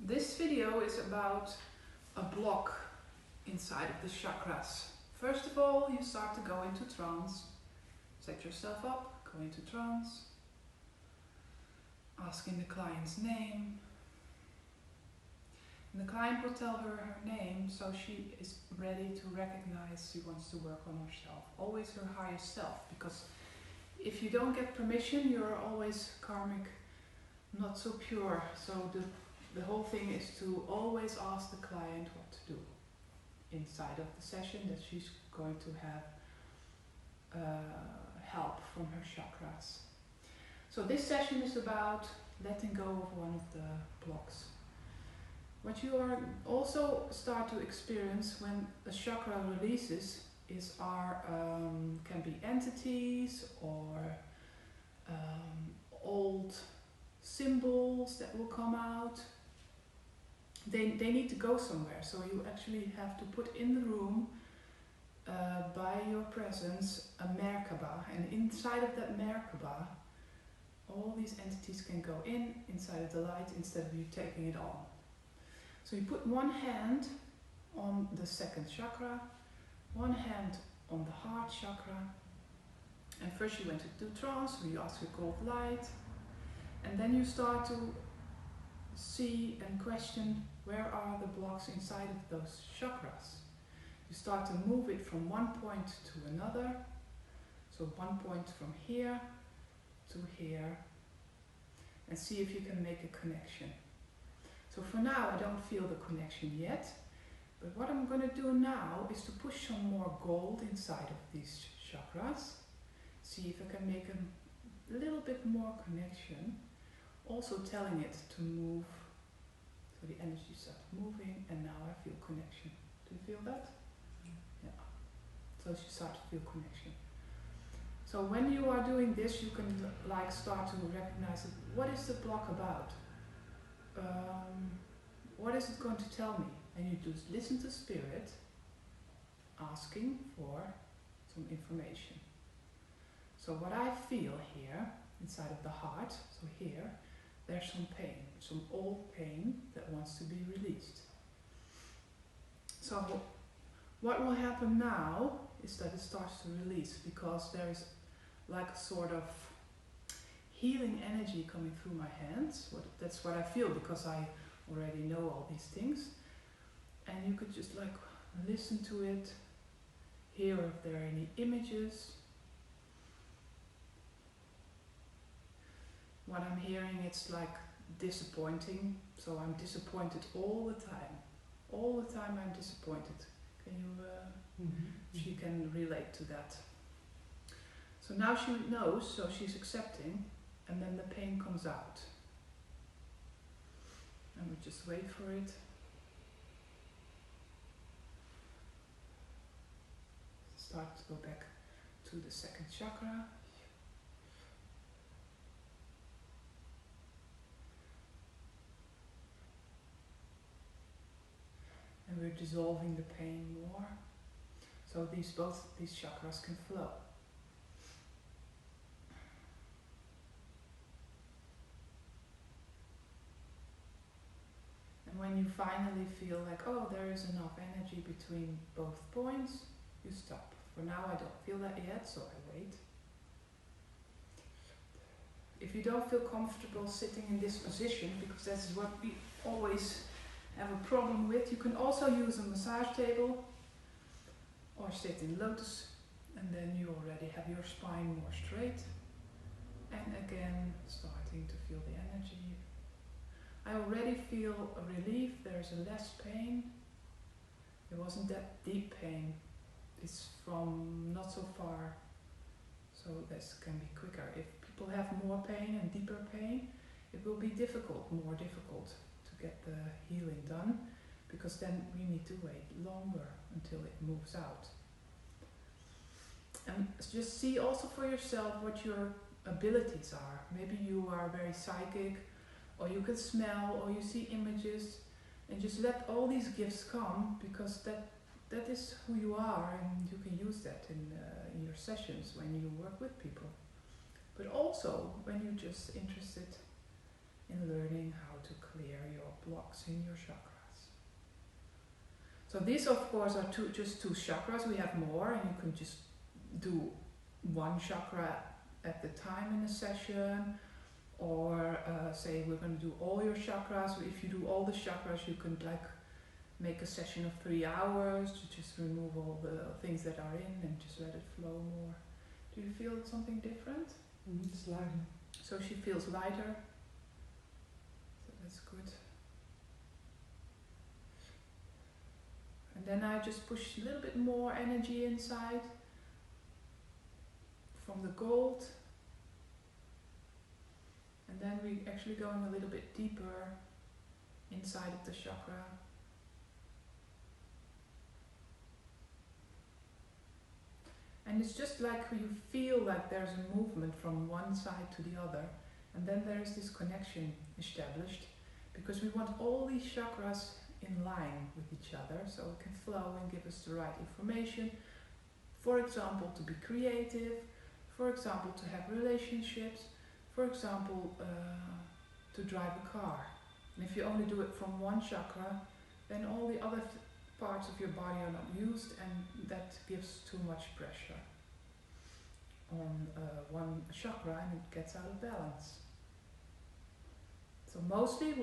This video is about a block inside of the chakras. First of all, you start to go into trance. Set yourself up, go into trance, asking the client's name. And the client will tell her name, so she is ready to recognize she wants to work on herself. Always her highest self, because if you don't get permission, you're always karmic, not so pure. So the whole thing is to always ask the client what to do inside of the session, that she's going to have help from her chakras. So this session is about letting go of one of the blocks. What you are also start to experience when a chakra releases is can be entities or old symbols that will come out. They need to go somewhere, so you actually have to put in the room by your presence a Merkaba, and inside of that Merkaba all these entities can go inside of the light instead of you taking it on. So you put one hand on the second chakra, one hand on the heart chakra, and first you went into trance, where you ask your cold light, and then you start to see and question where are the blocks inside of those chakras. You start to move it from one point to another, so one point from here to here, and see if you can make a connection. So for now I don't feel the connection yet, but what I'm going to do now is to push some more gold inside of these chakras, see if I can make a little bit more connection, also telling it to move, so the energy starts moving, and now I feel connection. Do you feel that? Yeah. So she starts to feel connection. So when you are doing this, you can start to recognize it. What is the block about? What is it going to tell me? And you just listen to spirit asking for some information. So what I feel here inside of the heart, so here, there's some pain, some old pain that wants to be released. So what will happen now is that it starts to release, because there is like a sort of healing energy coming through my hands. That's what I feel, because I already know all these things. And you could just listen to it, hear if there are any images. What I'm hearing, it's like disappointing, so I'm disappointed all the time. All the time I'm disappointed. Can you, she can relate to that. So now she knows, so she's accepting, and then the pain comes out. And we just wait for it. Start to go back to the second chakra. And we're dissolving the pain more, so both these chakras can flow. And when you finally feel like, oh, there is enough energy between both points, you stop. For now I don't feel that yet, so I wait. If you don't feel comfortable sitting in this position, because that's what we always have a problem with, you can also use a massage table or sit in lotus, and then you already have your spine more straight. And again, starting to feel the energy. I already feel a relief, there's a less pain. It wasn't that deep pain. It's from not so far, so this can be quicker. If people have more pain and deeper pain, it will be more difficult to get the healing done, because then we need to wait longer until it moves out. And just see also for yourself what your abilities are. Maybe you are very psychic, or you can smell, or you see images, and just let all these gifts come, because that is who you are, and you can use that in your sessions when you work with people. But also when you're just interested in learning how to clear your blocks in your chakras. So these of course are just two chakras. We have more, and you can just do one chakra at the time in a session, or say we're going to do all your chakras. If you do all the chakras, you can like make a session of 3 hours to just remove all the things that are in and just let it flow more. Do you feel something different? It's lighter. So she feels lighter. So that's good. And then I just push a little bit more energy inside from the gold. And then we actually going a little bit deeper inside of the chakra. And it's just like you feel like there's a movement from one side to the other. And then there's this connection established, because we want all these chakras in line with each other so it can flow and give us the right information. For example, to be creative, for example, to have relationships, for example, to drive a car. And if you only do it from one chakra, then all the other parts of your body are not used, and that gives too much pressure on one chakra and it gets out of balance. So mostly